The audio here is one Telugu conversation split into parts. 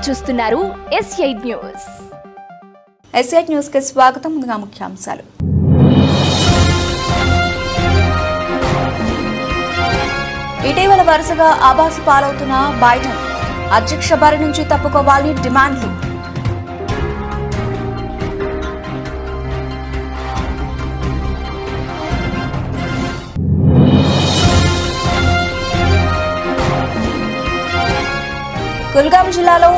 చూస్తున్నారు S8 న్యూస్. S8 న్యూస్ కి స్వాగతం. ముందుగా ముఖ్యాంశాలు. ఇటీవల వరుసగా ఆబాసు పాలవుతున్న బైడెన్ అధ్యక్ష బారి నుంచి తప్పుకోవాలని డిమాండ్లు. కుల్గాం జిల్లాలో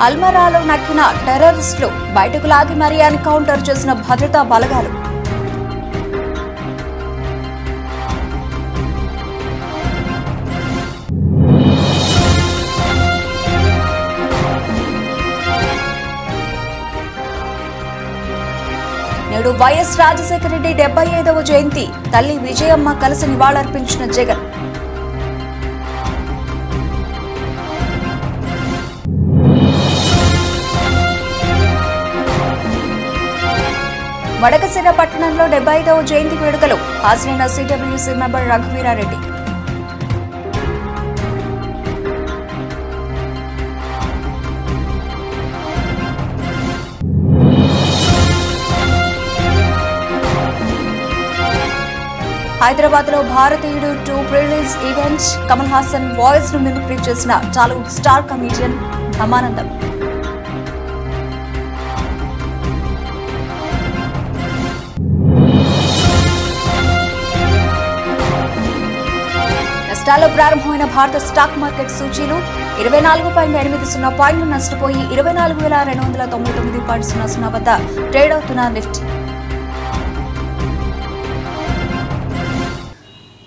అల్మరాలో నక్కిన టెర్రరిస్టులు బయటకు లాగి మరీ ఎన్కౌంటర్ చేసిన భద్రతా బలగాలు. నేడు వైఎస్ రాజశేఖర రెడ్డి 75వ జయంతి. తల్లి విజయమ్మ కలిసి నివాళులర్పించిన జగన్. వడకసిర పట్టణంలో 75వ జయంతి వేడుకలు. హాజరైన సిడబ్ల్యూసీ మెంబర్ రఘువీరారెడ్డి. హైదరాబాద్ లో భారతీయుడు 2 pre-release event. Kamal Haasan voice ను మిమిక్రీ చేసిన టాలీవుడ్ స్టార్ కమీడియన్ బ్రహ్మానందం. నష్టాల్లో ప్రారంభమైన భారత స్టాక్ మార్కెట్ సూచీలు 24.80 పాయింట్లు నష్టపోయి 24,299.00 వద్ద ట్రేడ్ అవుతున్న నిఫ్టీ.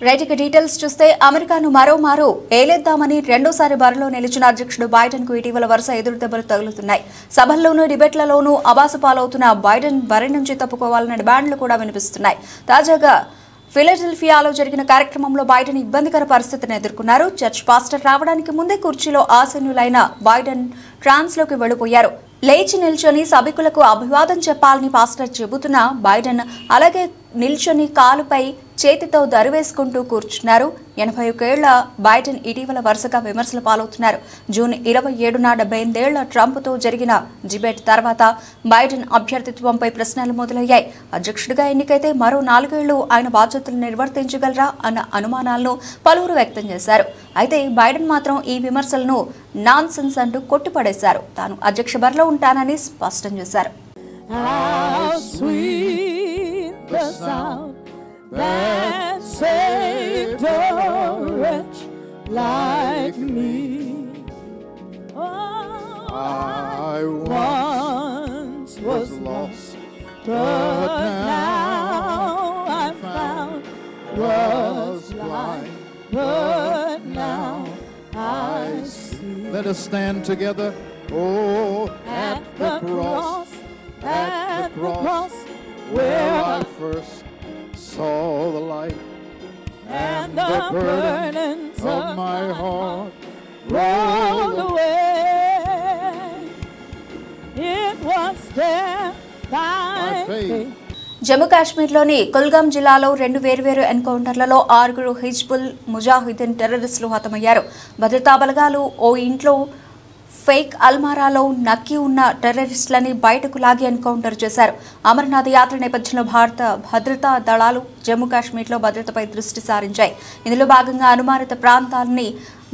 రైట్ డీటెయిల్స్ చూస్తే అమెరికాను మరోమారు ఏలేద్దామని రెండోసారి బరిలో నిలిచిన అధ్యక్షుడు బైడెన్ కు ఇటీవల వరుస ఎదురుదెబ్బలు తగులుతున్నాయి. సభల్లోనూ డిబేట్లలోనూ అబాసు పాలవుతున్న బైడెన్ బరి నుంచి తప్పుకోవాలన్న డిమాండ్లు కూడా వినిపిస్తున్నాయి. తాజాగా ఫిలడెల్ఫియాలో జరిగిన కార్యక్రమంలో బైడెన్ ఇబ్బందికర పరిస్థితిని ఎదుర్కొన్నారు. చర్చ్ పాస్టర్ రావడానికి ముందే కుర్చీలో ఆసీనులైన బైడెన్ ట్రాన్స్ లోకి వెళ్లిపోయారు. లేచి నిల్చొని సభికులకు అభివాదం చెప్పాలని పాస్టర్ చెబుతున్న బైడెన్ అలాగే నిల్చొని కాలుపై చేతితో దరివేసుకుంటూ కూర్చున్నారు. 81 ఏళ్ల బైడెన్ ఇటీవల వరుసగా విమర్శల పాలవుతున్నారు. జూన్ 27న 78 ఏళ్ల ట్రంప్తో జరిగిన డిబేట్ తర్వాత బైడెన్ అభ్యర్థిత్వంపై ప్రశ్నలు మొదలయ్యాయి. అధ్యక్షుడిగా ఎన్నికైతే మరో 4 ఏళ్లు ఆయన బాధ్యతలు నిర్వర్తించగలరా అన్న అనుమానాలను పలువురు వ్యక్తం చేశారు. అయితే బైడెన్ మాత్రం ఈ విమర్శలను నాన్ సెన్స్ అంటూ కొట్టిపడేశారు. తాను అధ్యక్ష బరిలో ఉంటానని స్పష్టం చేశారు. That saved a wretch like me. Oh, I once was lost, but now I'm found. Was blind, but now I see. Let us stand together. Oh, at the cross, at the cross, where I first saw the light, and the burdens of my heart rolled away. It was there by faith. Jammu కాశ్మీర్లోని కుల్గాం జిల్లాలో 2 వేర్వేరు ఎన్కౌంటర్లలో 6 హిజ్బుల్ ముజాహిదీన్ టెర్రరిస్టులు హతమయ్యారు. భద్రతా బలగాలు ఓ ఇంట్లో ఫేక్ అల్మారాలో నక్కి ఉన్న టెర్రరిస్టులని బయటకు లాగి ఎన్కౌంటర్ చేశారు. అమర్నాథ్ యాత్ర నేపథ్యంలో భారత భద్రతా దళాలు జమ్మూ కాశ్మీర్లో భద్రతపై దృష్టి సారించాయి. ఇందులో భాగంగా అనుమానిత ప్రాంతాలని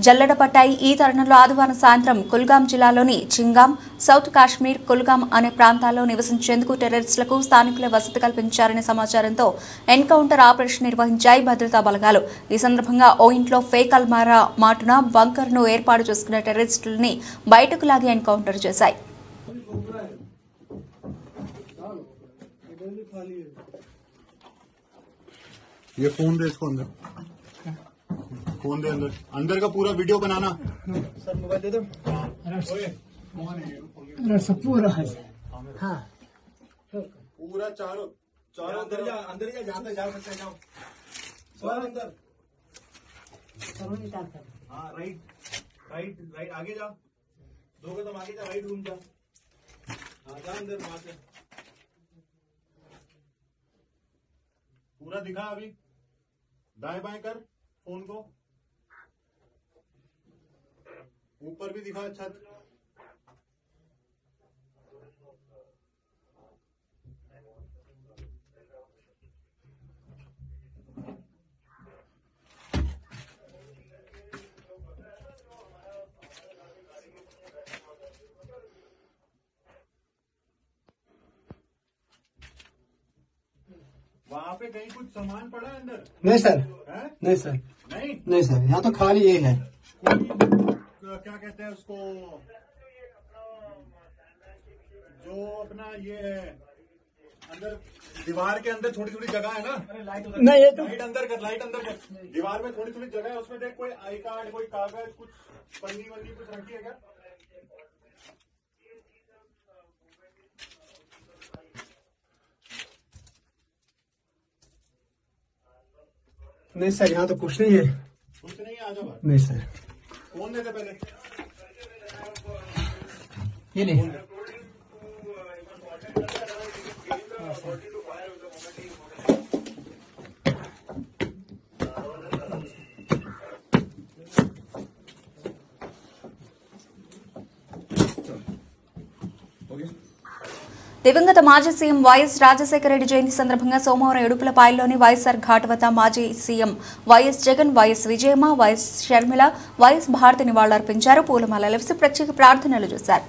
జల్లెడపట్టాయి. ఈ తరుణంలో ఆదివారం సాయంత్రం కుల్గాం జిల్లాలోని చింగాం, సౌత్ కాశ్మీర్, కుల్గాం అనే ప్రాంతాల్లో నివసించేందుకు టెర్రరిస్టులకు స్థానికులే వసతి కల్పించారనే సమాచారంతో ఎన్కౌంటర్ ఆపరేషన్ నిర్వహించాయి భద్రతా బలగాలు. ఈ సందర్భంగా ఓ ఇంట్లో ఫేక్ అల్మారా మాటున బంకర్ను ఏర్పాటు చేసుకున్న టెర్రరిస్టులని బయటకు లాగి ఎన్కౌంటర్ చేశాయి. फोन दे अंदर का पूरा वीडियो बनाना. सर मोबाइल दे दो. सब पूरा है. हाँ पूरा चारों अंदर जा जाते जा सकते जाओ सर अंदर. हाँ राइट आगे जा 2 कदम आगे जा. राइट घूम जा. हाँ जा अंदर वहां से पूरा दिखा. अभी दाएं बाएं कर फोन को. ऊपर भी दिखा छत. वहाँ पे कहीं कुछ सामान पड़ा है अंदर? नहीं सर, है? नहीं सर, नहीं सर, यहाँ तो खाली ये है। क्या कहते हैं उसको, जो अपना ये है अंदर दीवार के अंदर छोटी छोटी जगह है ना, नहीं ये तो लाइट अंदर कर, दीवार में थोड़ी थोड़ी जगह है, उसमें देख कोई आई कार्ड, कोई कागज, कुछ पन्नी वन्नी कुछ रखी है क्या? नहीं सर, यहाँ तो कुछ नहीं है। कुछ नहीं है, आ जाओ। नहीं सर, कौन देते पहले? ये नहीं। దివంగత మాజీ సీఎం వైఎస్ రాజశేఖర రెడ్డి జయంతి సందర్భంగా సోమవారం ఇడుపులపాయల్లోని వైఎస్ఆర్ ఘాట్ వద్ద మాజీ సీఎం వైఎస్ జగన్, వైఎస్ విజయమ్మ, వైఎస్ షర్మిల, వైఎస్ భారతి నివాళులర్పించారు. పూలమాలలు వేసి ప్రత్యేక ప్రార్థనలు చేశారు.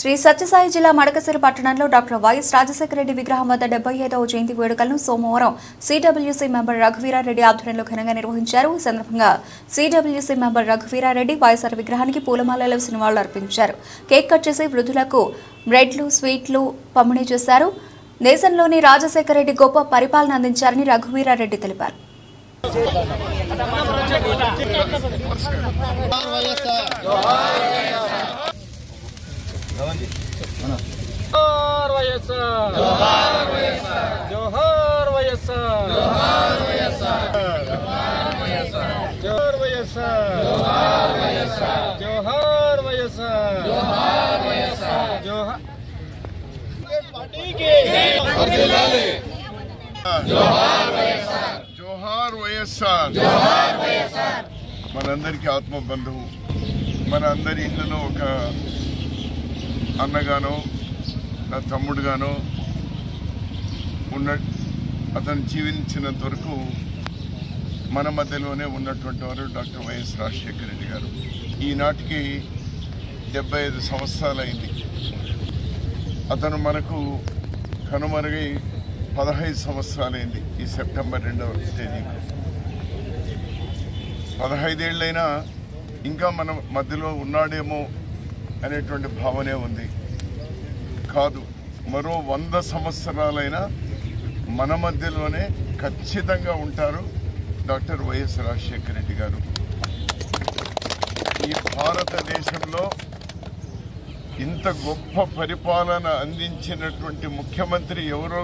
శ్రీ సత్యసాయి జిల్లా మడకశిర పట్టణంలో డాక్టర్ వైఎస్ రాజశేఖర రెడ్డి విగ్రహం వద్ద 75వ జయంతి వేడుకలను సోమవారం సిడబ్ల్యూసీ మెంబర్ రఘువీరారెడ్డి ఆధ్వర్యంలో ఘనంగా నిర్వహించారు. ఈ సందర్భంగా సిడబ్ల్యూసీ మెంబర్ రఘువీరారెడ్డి వైఎస్ఆర్ విగ్రహానికి పూలమాలలు వేసి నివాళులర్పించారు. కేక్ కట్ చేసి వృద్ధులకు బ్రెడ్లు, స్వీట్లు పంపిణీ చేశారు. దేశంలోని రాజశేఖర రెడ్డి గొప్ప పరిపాలన అందించారని రఘువీరారెడ్డి తెలిపారు. जोहार వైఎస్ఆర్, जोहार వైఎస్ఆర్, जोहार వైఎస్ఆర్, जोहार వైఎస్ఆర్, जोहार వైఎస్ఆర్, जोहार వైఎస్ఆర్, जोहार వైఎస్ఆర్, जोहार వైఎస్ఆర్, जोहार వైఎస్ఆర్, जोहार పార్టీ కి వర్ధిల్లాలి, जोहार వైఎస్ఆర్, जोहार వైఎస్ఆర్, जोहार వైఎస్ఆర్. మనందరికీ ఆత్మ బంధువు, మన అందరి ఇళ్లలో ఒక అన్నగానో నా తమ్ముడుగానో ఉన్న అతను జీవించినంత వరకు మన మధ్యలోనే ఉన్నటువంటి వారు డాక్టర్ వైఎస్ రాజశేఖర రెడ్డి గారు. ఈనాటికి 75 సంవత్సరాలైంది. అతను మనకు కనుమరుగై 15 సంవత్సరాలైంది. ఈ సెప్టెంబర్ 2వ తేదీకి 15 ఏళ్ళైనా ఇంకా మన మధ్యలో ఉన్నాడేమో అనేటువంటి భావనే ఉంది. కాదు, మరో 100 సంవత్సరాలైనా మన మధ్యలోనే ఖచ్చితంగా ఉంటారు డాక్టర్ వైఎస్ రాజశేఖర రెడ్డి గారు. ఈ భారతదేశంలో ఇంత గొప్ప పరిపాలన అందించినటువంటి ముఖ్యమంత్రి ఎవరో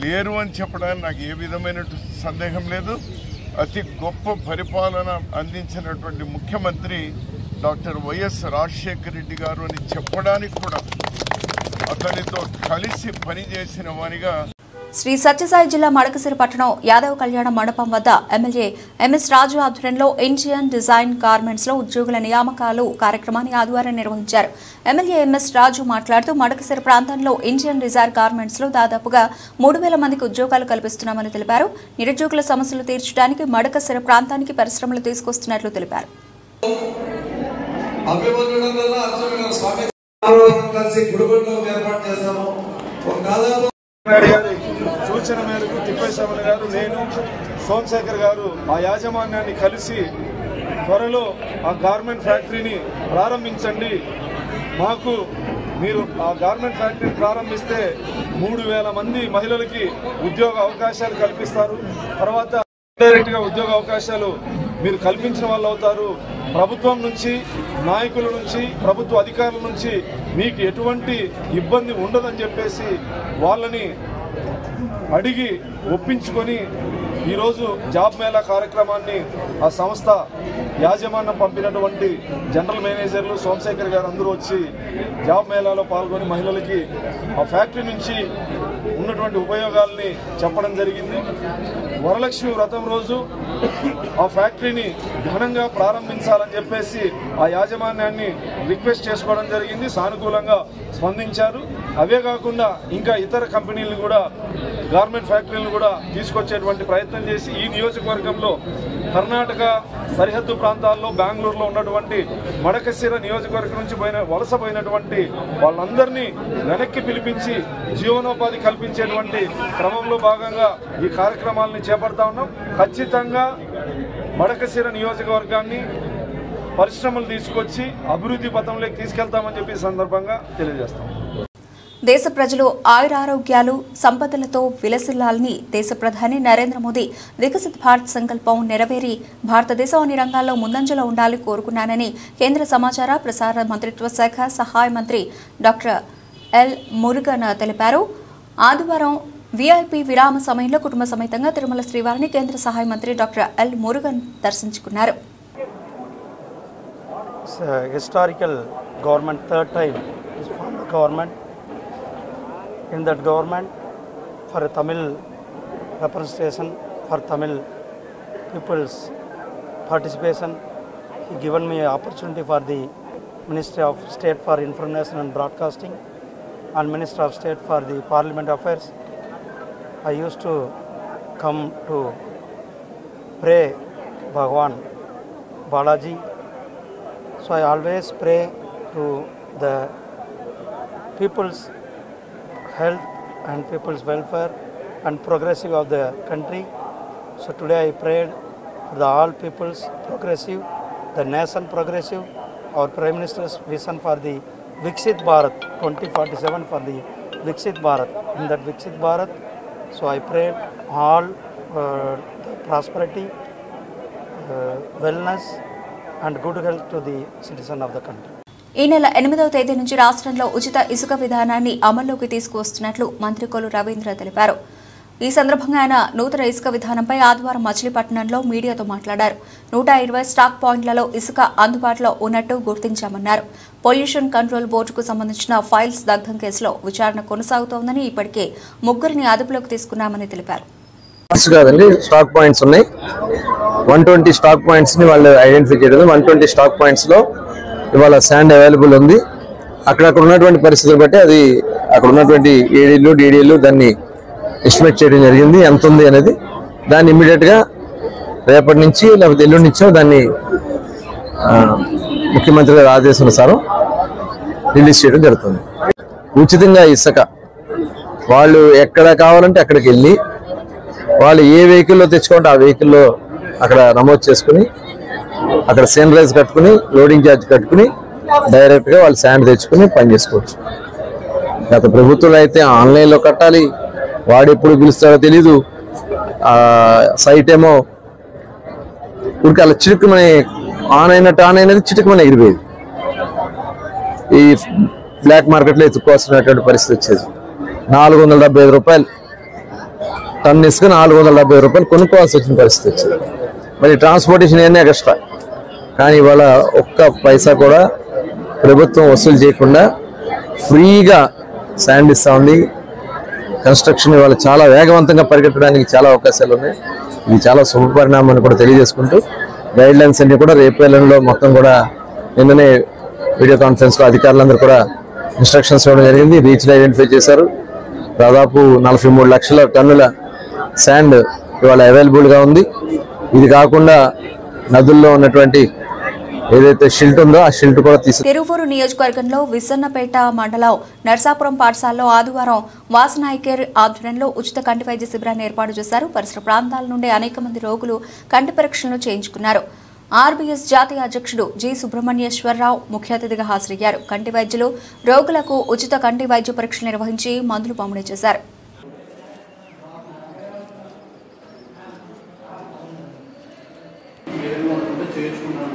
లేరు అని చెప్పడానికి నాకు ఏ విధమైన సందేహం లేదు. అతి గొప్ప పరిపాలన అందించినటువంటి ముఖ్యమంత్రి డాక్టర్ వైఎస్ రాజశేఖర రెడ్డి గారు అని చెప్పడానికి కూడా అతనితో కలిసి పనిచేసిన వారిగా శ్రీ సత్యసాయి జిల్లా మడకశిర పట్టణం యాదవ్ కళ్యాణ మండపం వద్ద ఎమ్మెల్యే ఎంఎస్ రాజు ఆధ్వర్యంలో ఇండియన్ డిజైన్ గార్మెంట్స్ లో ఉద్యోగుల నియామకాలు కార్యక్రమాన్ని ఆదివారం నిర్వహించారు. ఎమ్మెల్యే ఎంఎస్ రాజు మాట్లాడుతూ మడకశిర ప్రాంతంలో ఇండియన్ డిజైన్ గార్మెంట్స్ లో దాదాపుగా 3000 మందికి ఉద్యోగాలు కల్పిస్తున్నామని తెలిపారు. నిరుద్యోగుల సమస్యలు తీర్చడానికి మడకశిర ప్రాంతానికి పరిశ్రమలు తీసుకొస్తున్నట్లు తెలిపారు. సూచన మేరకు తిప్పేశ్వర గారు, నేను, సోమశేఖర్ గారు ఆ యాజమాన్యాన్ని కలిసి త్వరలో ఆ గార్మెంట్ ఫ్యాక్టరీని ప్రారంభించండి, మాకు మీరు ఆ గార్మెంట్ ఫ్యాక్టరీని ప్రారంభిస్తే 3000 మంది మహిళలకి ఉద్యోగ అవకాశాలు కల్పిస్తారు, తర్వాత డైరెక్ట్ గా ఉద్యోగ అవకాశాలు మీరు కల్పించిన వాళ్ళు అవుతారు, ప్రభుత్వం నుంచి, నాయకుల నుంచి, ప్రభుత్వ అధికారుల నుంచి మీకు ఎటువంటి ఇబ్బంది ఉండదని చెప్పేసి వాళ్ళని అడిగి ఒప్పించుకొని ఈరోజు జాబ్ మేళా కార్యక్రమాన్ని ఆ సంస్థ యాజమాన్యం పంపినటువంటి జనరల్ మేనేజర్లు సోమశేఖర్ గారు అందరూ వచ్చి జాబ్ మేళాలో పాల్గొని మహిళలకి ఆ ఫ్యాక్టరీ నుంచి ఉన్నటువంటి ఉపయోగాల్ని చెప్పడం జరిగింది. వరలక్ష్మి వ్రతం రోజు ఆ ఫ్యాక్టరీని ఘనంగా ప్రారంభించాలని చెప్పేసి ఆ యాజమాన్యాన్ని రిక్వెస్ట్ చేసుకోవడం జరిగింది. సానుకూలంగా స్పందించారు. అవే కాకుండా ఇంకా ఇతర కంపెనీలను కూడా, గార్మెంట్ ఫ్యాక్టరీలను కూడా తీసుకొచ్చేటువంటి ప్రయత్నం చేసి ఈ నియోజకవర్గంలో కర్ణాటక సరిహద్దు ప్రాంతాల్లో బెంగళూరులో ఉన్నటువంటి మడకశిర నియోజకవర్గం నుంచి వలసపోయినటువంటి వాళ్ళందరినీ వెనక్కి పిలిపించి జీవనోపాధి కల్పించేటువంటి క్రమంలో భాగంగా ఈ కార్యక్రమాలని చేపడతా ఉన్నాం. ఖచ్చితంగా మడకశిర నియోజకవర్గాన్ని పరిశ్రమలు తీసుకొచ్చి అభివృద్ధి పథంలోకి తీసుకెళ్తామని చెప్పి ఈ సందర్భంగా తెలియజేస్తాం. దేశ ప్రజలు ఆయురారోగ్యాలు సంపదలతో విలసిల్లాలని దేశ ప్రధాని నరేంద్ర మోదీ వికసిత్ భారత్ సంకల్పం నెరవేరి భారతదేశం అన్ని రంగాల్లో ముందంజలో ఉండాలని కోరుకున్నానని కేంద్ర సమాచార ప్రసార మంత్రిత్వ శాఖ సహాయ మంత్రి డాక్టర్ ఎల్ మురుగన్ తెలిపారు. ఆదివారం వీఐపీ విరామ సమయంలో కుటుంబ సమేతంగా తిరుమల శ్రీవారిని కేంద్ర సహాయ మంత్రి డాక్టర్ ఎల్ మురుగన్ దర్శించుకున్నారు. Historical government, third time is formed the government. In that government, for a Tamil representation, for Tamil people's participation, he given me an opportunity for the Ministry of State for Information and Broadcasting and Minister of State for the Parliament Affairs. I used to come to pray Bhagwan Balaji. So I always pray to the people's health and people's welfare and progressive of the country. So today I prayed for the all people's progressive, the nation progressive, our Prime Minister's vision for the Viksit Bharat 2047 for the Viksit Bharat. In that Viksit Bharat, so I prayed all the prosperity, wellness and good health to the citizen of the country. ఈ నెల 8వ తేదీ నుంచి రాష్ట్రంలో ఉచిత ఇసుక విధానాన్ని అమల్లోకి తీసుకువస్తున్నట్లు మంత్రి కొల్లు రవీంద్ర తెలిపారు. ఈ సందర్భంగా ఆయన నూతన ఇసుక విధానంపై ఆదివారం మచిలీపట్నంలో మీడియాతో మాట్లాడారు. 120 స్టాక్ పాయింట్లలో ఇసుక అందుబాటులో ఉన్నట్టు గుర్తించామన్నారు. పొల్యూషన్ కంట్రోల్ బోర్డుకు సంబంధించిన ఫైల్స్ దగ్ధం కేసులో విచారణ కొనసాగుతోందని, ఇప్పటికే 3 అదుపులోకి తీసుకున్నామని తెలిపారు. స్టాక్ పాయింట్స్ ఉన్నాయి. 120 స్టాక్ పాయింట్స్ ని వాళ్ళు ఐడెంటిఫై చేయడం. 120 స్టాక్ పాయింట్స్ లో ఇవాళ శాండ్ అవైలబుల్ ఉంది. అక్కడక్కడ ఉన్నటువంటి పరిస్థితులు బట్టి అది అక్కడ ఉన్నటువంటి ఏడీలు డీడీలు దాన్ని ఎస్టిమేట్ చేయడం జరిగింది. ఎంత ఉంది అనేది దాన్ని ఇమ్మీడియట్ గా రేపటి నుంచి లేకపోతే ఎల్లుండి నుంచో దాన్ని ముఖ్యమంత్రి గారి ఆదేశానుసారం రిలీజ్ చేయడం జరుగుతుంది. ఉచితంగా ఇసుక వాళ్ళు ఎక్కడ కావాలంటే అక్కడికి వెళ్ళి వాళ్ళు ఏ వెహికల్లో తెచ్చుకుంటే ఆ వెహికల్లో అక్కడ నమోదు చేసుకుని అక్కడ సెన్రైజ్ కట్టుకుని లోడింగ్ ఛార్జ్ కట్టుకుని డైరెక్ట్ గా వాళ్ళు శాండ్ తెచ్చుకుని పని చేసుకోవచ్చు. గత ప్రభుత్వం అయితే ఆన్లైన్లో కట్టాలి, వాడు ఎప్పుడు పిలుస్తాడో తెలీదు. సైట్ ఏమో ఊరికి అలా చిటుకుమని ఆన్ అయినది చిటుకుమని ఎగిరిపోయేది. ఈ బ్లాక్ మార్కెట్లో ఎత్తుకోవాల్సినటువంటి పరిస్థితి వచ్చేది. 475 రూపాయలు టన్ ఇసుక 470 రూపాయలు కొనుక్కోవాల్సి వచ్చిన పరిస్థితి వచ్చింది. మరి ట్రాన్స్పోర్టేషన్ అన్నీ ఎక్స్ట్రా. కానీ ఇవాళ ఒక్క పైసా కూడా ప్రభుత్వం వసూలు చేయకుండా ఫ్రీగా శాండ్ ఇస్తా ఉంది. కన్స్ట్రక్షన్ ఇవాళ చాలా వేగవంతంగా పరిగెత్తడానికి చాలా అవకాశాలు ఉన్నాయి. ఇది చాలా శుభ పరిణామం అని కూడా తెలియజేసుకుంటూ గైడ్ లైన్స్ అన్ని కూడా రేపు ఎల్లుండిలో మొత్తం కూడా నిన్ననే వీడియో కాన్ఫరెన్స్ లో అధికారులందరూ కూడా ఇన్స్ట్రక్షన్స్ ఇవ్వడం జరిగింది. రీచ్లు ఐడెంటిఫై చేశారు. దాదాపు 43 లక్షల టన్నుల శాండ్ ఇవాళ అవైలబుల్ గా ఉంది. ఇది కాకుండా నదుల్లో ఉన్నటువంటి ఏదైతే షిల్ట్ ఉందో ఆ షిల్ట్ కూడా తిరువూరు నియోజకవర్గంలో విసన్నపేట మండలం నర్సాపురం పాఠశాలలో ఆదివారం వాసనాయకేర్ ఆధ్వర్యంలో ఉచిత కంటి వైద్య శిబిరాన్ని ఏర్పాటు చేశారు. పరిసర ప్రాంతాల నుండి అనేక మంది రోగులు కంటి పరీక్షలను చేయించుకున్నారు. ఆర్బీఎస్ జాతీయ అధ్యక్షుడు జి సుబ్రహ్మణ్యేశ్వరరావు ముఖ్య అతిథిగా హాజరయ్యారు. కంటి వైద్యులు రోగులకు ఉచిత కంటి వైద్య పరీక్షలు నిర్వహించి మందులు పంపిణీ చేశారు. చేయించుకున్నాను.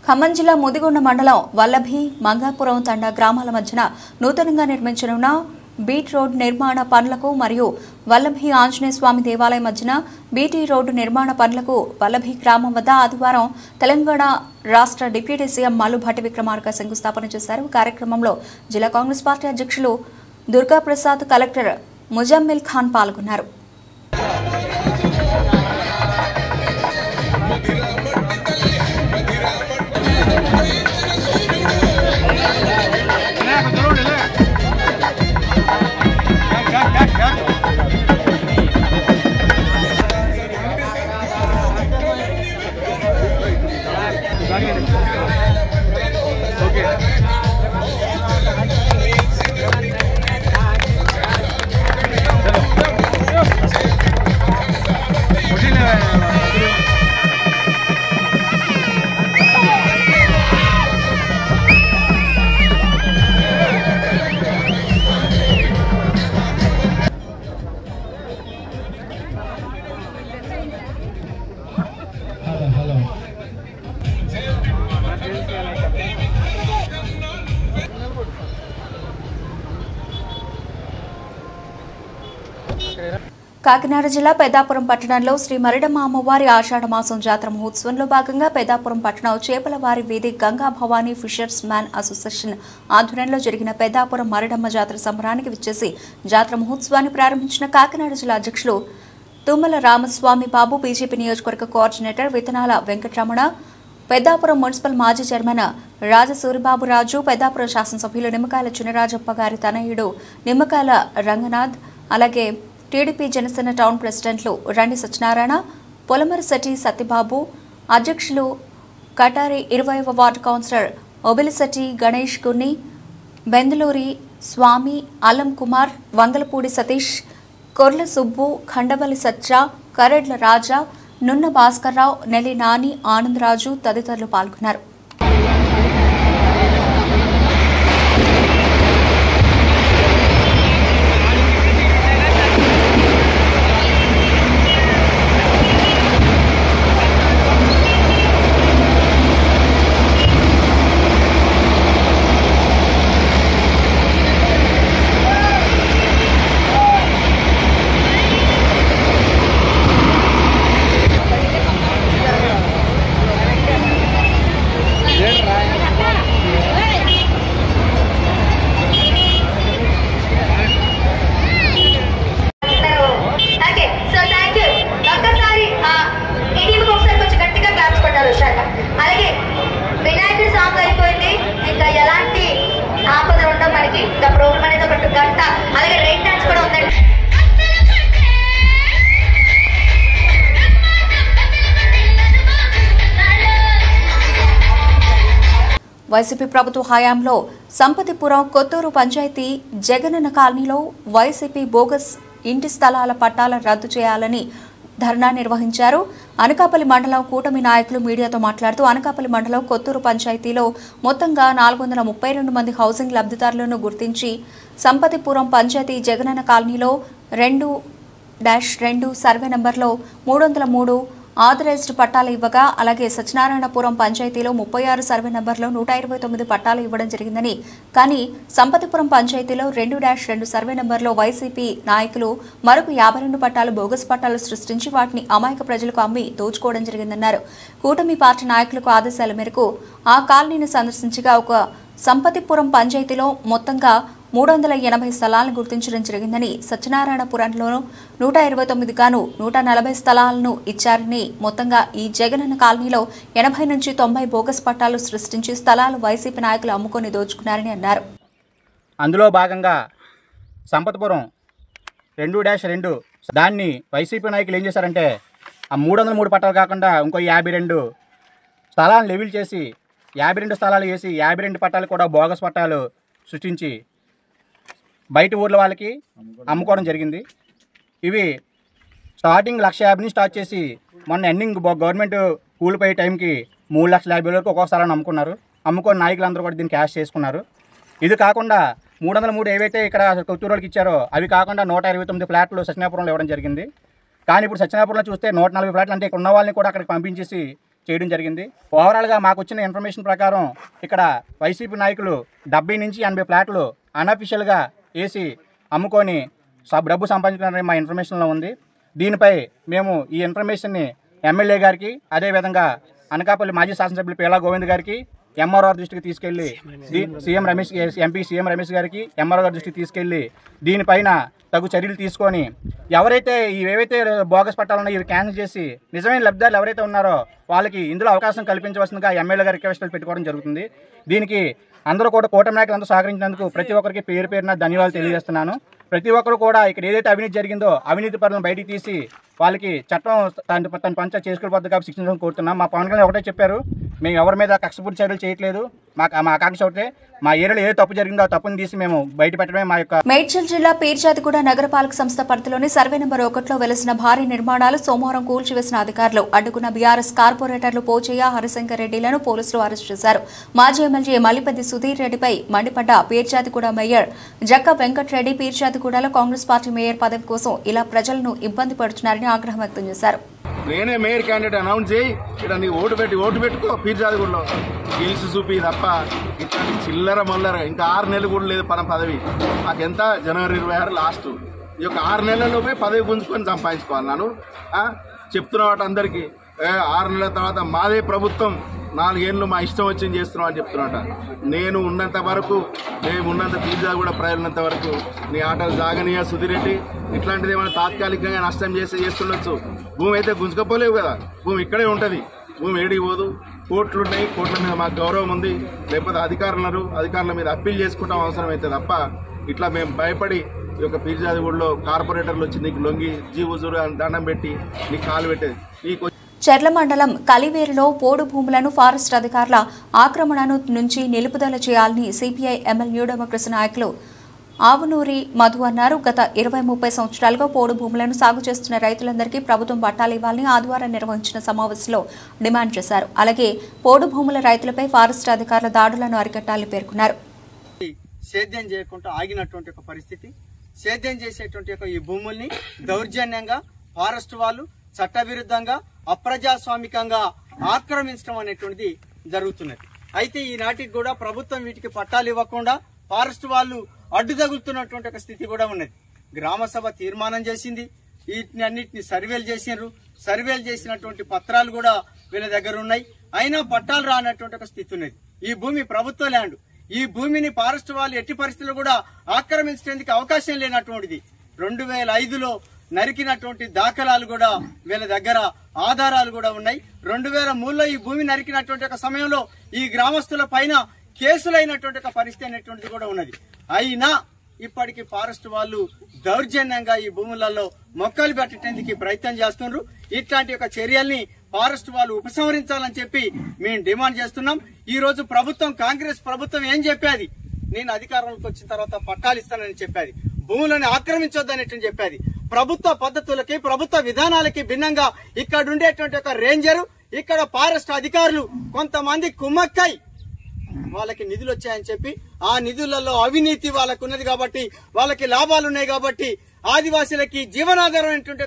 ఖమ్మం జిల్లా ముదిగొండ మండలం వల్లభి మంగాపురం తండా గ్రామాల మధ్యన నూతనంగా నిర్మించనున్న బీట్ రోడ్ నిర్మాణ పనులకు మరియు వల్లభి ఆంజనేయ స్వామి దేవాలయం మధ్యన బీటీ రోడ్డు నిర్మాణ పనులకు వల్లభి గ్రామం వద్ద ఆదివారం తెలంగాణ రాష్ట్ర డిప్యూటీ సీఎం మల్లు భట్టి విక్రమార్క శంకుస్థాపన చేశారు. కార్యక్రమంలో జిల్లా కాంగ్రెస్ పార్టీ అధ్యక్షులు దుర్గాప్రసాద్, కలెక్టర్ ముజమ్మిల్ ఖాన్ పాల్గొన్నారు. కాకినాడ జిల్లా పెద్దాపురం పట్టణంలో శ్రీ మరిడమ్మ అమ్మవారి ఆషాఢ మాసం జాతర మహోత్సవంలో భాగంగా పెద్దాపురం పట్టణం చేపలవారి వీధి Ganga Bhavani fishers man association ఆధ్వర్యంలో జరిగిన పెద్దాపురం మరిడమ్మ జాతర సంబరానికి విచ్చేసి జాతర మహోత్సవాన్ని ప్రారంభించిన కాకినాడ జిల్లా అధ్యక్షులు తుమ్మల రామస్వామి బాబు, బీజేపీ నియోజకవర్గ కోఆర్డినేటర్ విత్తనాల వెంకటరమణ, పెద్దాపురం మున్సిపల్ మాజీ చైర్మన్ రాజసూరిబాబు రాజు, పెద్దాపురం శాసనసభ్యులు నిమ్మకాయల చినరాజప్ప గారి తనయుడు నిమ్మకాయల రంగనాథ్, అలాగే టీడీపీ జనసేన టౌన్ ప్రెసిడెంట్లు రండి సత్యనారాయణ, పొలమరిశెట్టి సత్యబాబు, అధ్యక్షులు కటారి 20వ వార్డు కౌన్సిలర్ ఒబిలిశెట్టి గణేష్ గున్ని, బెందులూరి స్వామి, అల్లం కుమార్, వంగలపూడి సతీష్, కొర్ల సుబ్బు, ఖండవల్లి సత్య, కరెడ్ల రాజా, నున్న భాస్కర్రావు, నెల్లి నాని, ఆనందరాజు తదితరులు పాల్గొన్నారు. వైసీపీ ప్రభుత్వ హయాంలో సంపతిపురం కొత్తూరు పంచాయతీ జగనన్న కాలనీలో వైసీపీ బోగస్ ఇంటి స్థలాల పట్టాల రద్దు చేయాలని ధర్నా నిర్వహించారు. అనకాపల్లి మండలం కూటమి నాయకులు మీడియాతో మాట్లాడుతూ అనకాపల్లి మండలం కొత్తూరు పంచాయతీలో మొత్తంగా 432 మంది హౌసింగ్ లబ్ధిదారులను గుర్తించి సంపతిపురం పంచాయతీ జగనన్న కాలనీలో 2-2 సర్వే నంబర్లో 303 ఆథరైజ్డ్ పట్టాలు ఇవ్వగా, అలాగే సత్యనారాయణపురం పంచాయతీలో 36 సర్వే నంబర్లో 129 పట్టాలు ఇవ్వడం జరిగిందని, కానీ సంపతిపురం పంచాయతీలో 2-2 సర్వే నంబర్లో వైసీపీ నాయకులు మరొక 52 పట్టాలు బోగస్ పట్టాలు సృష్టించి వాటిని అమాయక ప్రజలకు అమ్మి దోచుకోవడం జరిగిందన్నారు. కూటమి పార్టీ నాయకులకు ఆదేశాల మేరకు ఆ కాలనీని సందర్శించగా ఒక సంపతిపురం పంచాయతీలో మొత్తంగా 380 స్థలాలను గుర్తించడం జరిగిందని, సత్యనారాయణపురంలోనూ 129 గాను 140 స్థలాలను ఇచ్చారని, మొత్తంగా ఈ జగనన్న కాలనీలో 80 నుంచి 90 బోగస్ పట్టాలు సృష్టించి స్థలాలు వైసీపీ నాయకులు అమ్ముకొని దోచుకున్నారని అన్నారు. అందులో భాగంగా సంపత్పురం 2-2 దాన్ని వైసీపీ నాయకులు ఏం చేశారంటే ఆ 303 పట్టాలు కాకుండా ఇంకో 52 స్థలాలను లెవెల్ చేసి 52 స్థలాలు వేసి 52 పట్టాలు కూడా బోగస్ పట్టాలు సృష్టించి బయట ఊర్ల వాళ్ళకి అమ్ముకోవడం జరిగింది. ఇవి స్టార్టింగ్ 1,50,000 స్టార్ట్ చేసి మొన్న ఎండింగ్ గవర్నమెంట్ కూలిపోయే టైంకి 3,50,000 వరకు ఒక్కొక్క స్థలాన్ని అమ్ముకున్నారు. అమ్ముకొని నాయకులందరూ కూడా దీన్ని క్యాష్ చేసుకున్నారు. ఇది కాకుండా 303 ఏవైతే ఇక్కడ కొత్తూరు వాళ్ళకి ఇచ్చారో అవి కాకుండా 129 ఫ్లాట్లు సత్యనాపురంలో ఇవ్వడం జరిగింది. కానీ ఇప్పుడు సత్యనాపురంలో చూస్తే 140 ఫ్లాట్లు అంటే ఇక్కడ ఉన్న వాళ్ళని కూడా అక్కడికి పంపించేసి చేయడం జరిగింది. ఓవరాల్గా మాకు వచ్చిన ఇన్ఫర్మేషన్ ప్రకారం ఇక్కడ వైసీపీ నాయకులు 70 నుంచి 80 ఫ్లాట్లు అన్అఫిషియల్గా వేసి అమ్ముకొని డబ్బు సంపాదించుకున్నారని మా ఇన్ఫర్మేషన్లో ఉంది. దీనిపై మేము ఈ ఇన్ఫర్మేషన్ని ఎమ్మెల్యే గారికి, అదేవిధంగా అనకాపల్లి మాజీ శాసనసభ్యులు పేలా గోవింద్ గారికి, ఎంఆర్ఓ దృష్టికి తీసుకెళ్లి ఎంపీ సీఎం రమేష్ గారికి ఎంఆర్ఓ గారి దృష్టికి తీసుకెళ్లి దీనిపైన తగు చర్యలు తీసుకొని ఎవరైతే ఏవైతే బోగస్ పట్టాలన్నా ఇవి క్యాన్సిల్ చేసి నిజమైన లబ్ధిదారులు ఎవరైతే ఉన్నారో వాళ్ళకి ఇందులో అవకాశం కల్పించవలసిందిగా ఎమ్మెల్యే గారి రిక్వెస్టులు పెట్టుకోవడం జరుగుతుంది. దీనికి అందరూ కూడా కూటమి నాయకులందరూ సహకరించినందుకు ప్రతి ఒక్కరికి పేరు పేరున ధన్యవాదాలు తెలియజేస్తున్నాను. ప్రతి ఒక్కరు కూడా ఇక్కడ ఏదైతే అవినీతి జరిగిందో అవినీతి పరులను బయటికి తీసి వాళ్ళకి చట్టం తన పంచ చేసుకుని కాబట్టి శిక్షించడం కోరుతున్నాం. మా పవన్ కళ్యాణ్ ఒకటే చెప్పారు, మేము ఎవరి మీద కక్షపూర్తి చర్యలు చేయట్లేదు, మా ఆకాంక్ష ఒకటే మా ఏరియాలో ఏ తప్పు జరిగిందో ఆ తప్పుని తీసి మేము బయట పెట్టడమే మా యొక్క. మేడ్చల్ జిల్లా పీర్జాదిగూడ నగరపాలక సంస్థ పరిధిలోని సర్వే నెంబర్ 1లో వెలసిన భారీ నిర్మాణాలు సోమవారం కూల్చివేసిన అధికారులు అడ్డుకున్న బీఆర్ఎస్ కార్పొరేటర్లు పోచయ్య, హరిశంకర్ రెడ్డిలను పోలీసులు అరెస్టు చేశారు. మాజీ ఎమ్మెల్యే మల్లిపెద్ది సుధీర్ రెడ్డిపై మండిపడ్డ పీర్జాదిగూడ మేయర్ జక్క వెంకట్రెడ్డి పీర్జాదిగూడలో కాంగ్రెస్ పార్టీ మేయర్ పదవి కోసం ఇలా ప్రజలను ఇబ్బంది పడుతున్నారని ఆగ్రహం వ్యక్తం చేశారు. నేనే మేయర్ క్యాండిడేట్ అనౌన్స్ చేయి, ఇక్కడ నీకు ఓటు పెట్టుకో పీర్జాదిగూడలో గెలిచి చూపి తప్ప ఇట్లాంటి చిల్లర మల్లర ఇంకా 6 నెలలు కూడా లేదు మన పదవి. మాకెంత జనవరి 26 లాస్ట్. ఈ యొక్క 6 నెలల్లోపే పదవి గుంజుకొని సంపాదించుకోవాలి. నేను చెప్తున్నవాట అందరికీ 6 నెలల తర్వాత మాదే ప్రభుత్వం, 4 ఏళ్ళు మా ఇష్టం వచ్చింది చేస్తున్నాం అని చెప్తున్నట. నేను ఉన్నంత వరకు, మేము ఉన్నంత పీర్జాదిగూడ ప్రజలు ఉన్నంత వరకు నీ ఆటలు జాగనీయ సుధిరెడ్డి ఇట్లాంటిది ఏమైనా తాత్కాలికంగా నష్టం చేస్తుండొచ్చు. భూమి అయితే గుంజుకపోలేవు కదా, భూమి ఇక్కడే ఉంటుంది, భూమి ఏడికి పోదు. కోర్టులు ఉన్నాయి, కోర్టుల మీద మాకు గౌరవం ఉంది, లేకపోతే అధికారుల మీద అప్పీల్ చేసుకుంటాం అవసరం అయితే తప్ప ఇట్లా మేము భయపడి ఈ యొక్క పీర్జాదిగూడలో కార్పొరేటర్లు వచ్చి నీకు లొంగి జీవుజురు దండం పెట్టి నీకు కాలు పెట్టేది. చెర్ల మండలం కలివేరులో పోడు భూములను ఫారెస్ట్ అధికారుల ఆక్రమణ నుంచి నిలుపుదల చేయాలని సిపిఐ ఎంఎల్ న్యూ డెమోక్రసీ నాయకులు ఆవునూరి మధు అన్నారు. గత 20-30 సంవత్సరాలుగా పోడు భూములను సాగు చేస్తున్న రైతులందరికీ ప్రభుత్వం పట్టాలు ఇవ్వాలని ఆదివారం నిర్వహించిన సమావేశంలో డిమాండ్ చేశారు. అలాగే పోడు భూముల రైతులపై ఫారెస్ట్ అధికారుల దాడులను అరికట్టాలని పేర్కొన్నారు. సేద్యం చేయకుండా ఆగినటువంటి ఒక పరిస్థితి, సేద్యం చేసేటువంటి ఈ భూముల్ని దౌర్జన్యంగా ఫారెస్ట్ వాళ్ళు చట్టవిరుద్ధంగా అప్రజాస్వామికంగా ఆక్రమించడం అనేటువంటిది జరుగుతున్నది. అయితే ఈనాటికి కూడా ప్రభుత్వం వీటికి పట్టాలు ఇవ్వకుండా ఫారెస్ట్ వాళ్ళు అడ్డు తగులుతున్నటువంటి ఒక స్థితి కూడా ఉన్నది. గ్రామసభ తీర్మానం చేసింది, వీటిని అన్నిటిని సర్వేలు చేసినారు. సర్వేలు చేసినటువంటి పత్రాలు కూడా వీళ్ళ దగ్గర ఉన్నాయి. అయినా పట్టాలు రానటువంటి ఒక స్థితి ఉన్నది. ఈ భూమి ప్రభుత్వ ల్యాండ్. ఈ భూమిని ఫారెస్ట్ వాళ్ళు ఎట్టి పరిస్థితుల్లో కూడా ఆక్రమించడానికి అవకాశం లేనటువంటిది. 2005లో నరికినటువంటి దాఖలాలు కూడా వీళ్ళ దగ్గర ఆధారాలు కూడా ఉన్నాయి. 2003లో ఈ భూమి నరికినటువంటి ఒక సమయంలో ఈ గ్రామస్తుల పైన కేసులైనటువంటి ఒక పరిస్థితి అనేటువంటిది కూడా ఉన్నది. అయినా ఇప్పటికీ ఫారెస్ట్ వాళ్ళు దౌర్జన్యంగా ఈ భూములలో మొక్కలు పెట్టడానికి ప్రయత్నం చేస్తున్నారు. ఇట్లాంటి ఒక చర్యల్ని ఫారెస్ట్ వాళ్ళు ఉపసంహరించాలని చెప్పి మేము డిమాండ్ చేస్తున్నాం. ఈ రోజు ప్రభుత్వం, కాంగ్రెస్ ప్రభుత్వం ఏం చెప్పేది, నేను అధికారంలోకి వచ్చిన తర్వాత పట్టాలు ఇస్తానని చెప్పేది, భూములను ఆక్రమించొద్దనేటువంటి చెప్పేది. ప్రభుత్వ పద్ధతులకి, ప్రభుత్వ విధానాలకి భిన్నంగా ఇక్కడ ఉండేటువంటి ఒక రేంజరు, ఇక్కడ ఫారెస్ట్ అధికారులు కొంతమంది కుమ్మక్కై వాళ్ళకి నిధులు వచ్చాయని చెప్పి ఆ నిధులలో అవినీతి వాళ్ళకు ఉన్నది కాబట్టి, వాళ్ళకి లాభాలు ఉన్నాయి కాబట్టి ఆదివాసీలకి జీవనాధారమైనటువంటి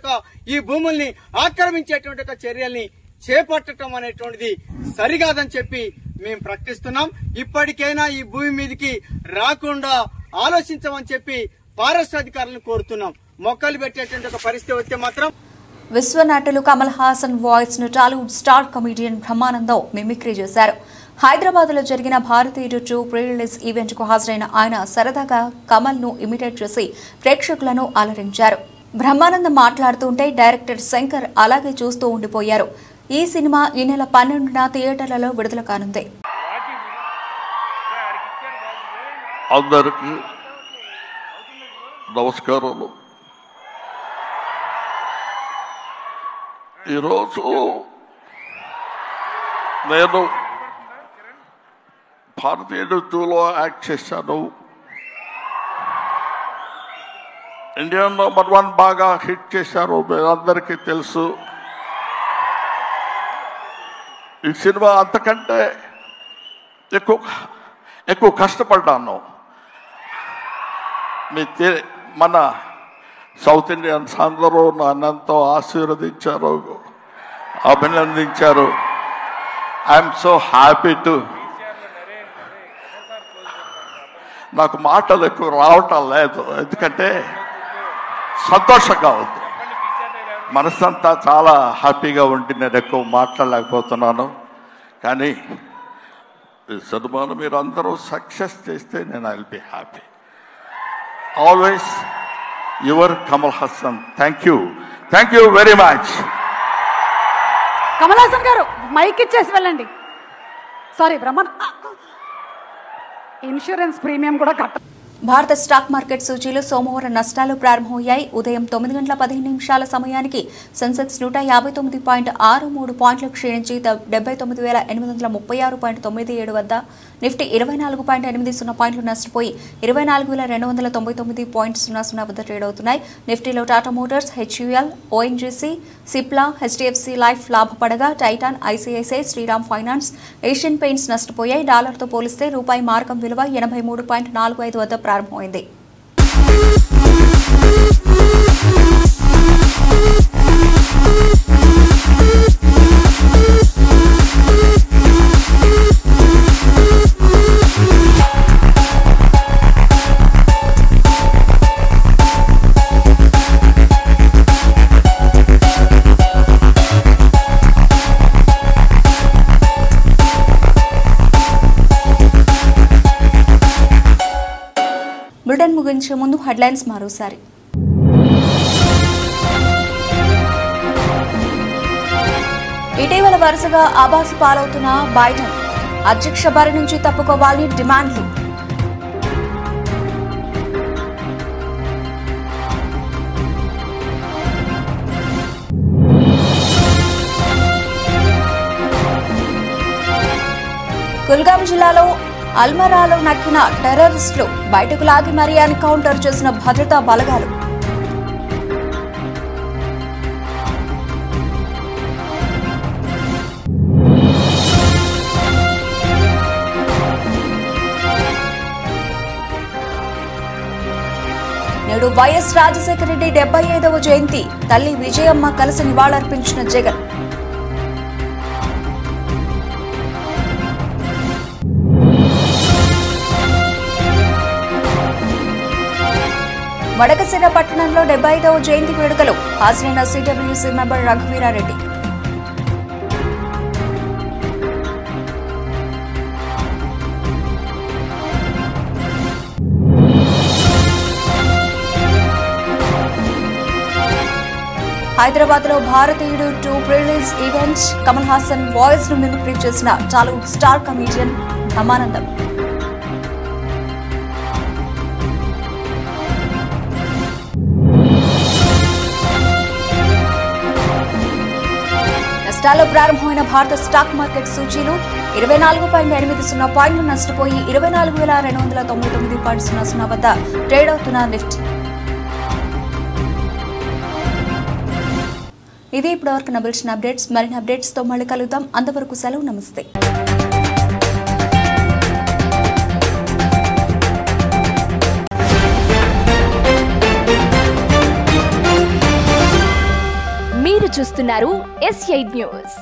ఈ భూముల్ని ఆక్రమించేటువంటి చర్యల్ని చేపట్టడం అనేటువంటిది సరికాదని చెప్పి మేము ప్రకటిస్తున్నాం. ఇప్పటికైనా ఈ భూమి మీదకి రాకుండా ఆలోచించమని చెప్పి ఫారెస్ట్ అధికారులను కోరుతున్నాం. మొక్కలు పెట్టేటువంటి ఒక పరిస్థితి వస్తే మాత్రం. విశ్వనటులు కమల్ హాసన్ వాయిస్ ను Tollywood star comedian Brahmanandam mimicry చేశారు. హైదరాబాద్లో జరిగిన భారతీయుడు 2 ప్రీ రిలీజ్ ఈవెంట్కు హాజరైన ఆయన సరదాగా కమల్ను ఇమిటేట్ చేసి ప్రేక్షకులను అలరించారు. బ్రహ్మానందం మాట్లాడుతుంటే డైరెక్టర్ శంకర్ అలాగే చూస్తూ ఉండిపోయారు. ఈ సినిమా ఈ నెల 12న థియేటర్లలో విడుదల కానుంది. అందరికీ నమస్కారాలు. ఈరోజు నేను భారతీయుడు 2లో యాక్ట్ చేశాను. ఇండియా నంబర్ 1 బాగా హిట్ చేశారు, మీరందరికీ తెలుసు. ఈ సినిమా అంతకంటే ఎక్కువ కష్టపడ్డాను. మన సౌత్ ఇండియన్స్ అందరూ నన్నంతో ఆశీర్వదించారు, అభినందించారు. I'm so happy to. నాకు మాటలు ఎక్కువ రావటం లేదు, ఎందుకంటే సంతోషంగా ఉంది. మనసంతా చాలా హ్యాపీగా ఉండి నేను ఎక్కువ మాట్లాడలేకపోతున్నాను. కానీ ఈ సినిమాను మీరు అందరూ సక్సెస్ చేస్తే నేను I will be happy. Always your Kamal Haasan. Thank you very much. Kamal Haasan గారు మైక్ ఇచ్చేసి వెళ్ళండి. సారీ ఇన్సూరెన్స్ ప్రీమియం కూడా కట్ట. భారత స్టాక్ మార్కెట్ సూచీలు సోమవారం నష్టాలు ప్రారంభమయ్యాయి. ఉదయం 9:15 సమయానికి సెన్సెక్స్ 159.63 పాయింట్లు క్షీణించి 79,836.97 వద్ద, నిఫ్టీ 24.80 పాయింట్లు నష్టపోయి 24,299.00 వద్ద ట్రేడ్ అవుతున్నాయి. నిఫ్టీలో Tata Motors, HUL, ONGC, Cipla, HDFC Life లాభపడగా Titan, ICICI, Shriram Finance, Asian Paints నష్టపోయాయి. డాలర్తో పోలిస్తే రూపాయి మారకం విలువ 83.45 వద్ద ప్రారంభమైంది. బులెటిన్ ముగించే ముందు హెడ్లైన్స్ మరోసారి. ఇటీవల వరుసగా ఆబాసు పాలవుతున్న బైడెన్, అధ్యక్ష బారి నుంచి తప్పుకోవాలని డిమాండ్లు. కుల్గాం జిల్లాలో అల్మరాలో నక్కిన టెర్రరిస్టులు బయటకు లాగి మరీ ఎన్కౌంటర్ చేసిన భద్రతా బలగాలు. నేడు వైఎస్ రాజశేఖర రెడ్డి 75వ జయంతి. తల్లి విజయమ్మ కలిసి నివాళులర్పించిన జగన్. వడకసిర పట్టణంలో 75వ జయంతి వేడుకలు. హాజరైన సిడబ్ల్యూసీ మెంబర్ రఘువీరారెడ్డి. హైదరాబాద్ లో భారతీయుడు 2 pre release event. Kamal Haasan voice ను మిమిక్రీ చేసిన టాలీవుడ్ స్టార్ కమీడియన్ బ్రహ్మానందం. నష్టాల్లో ప్రారంభమైన భారత స్టాక్ మార్కెట్ సూచీలు 24.80 పాయింట్లు నష్టపోయి 24,299.00 వద్ద ట్రేడ్ అవుతున్న నిఫ్టీ. ఇది ఇప్పటివరకు నబిల్చిన అప్డేట్స్. మరిన్ని అప్డేట్స్ తో మళ్ళీ కలుద్దాం. అంతవరకు సెలవు. నమస్తే. మీరు చూస్తున్నారు S8 న్యూస్.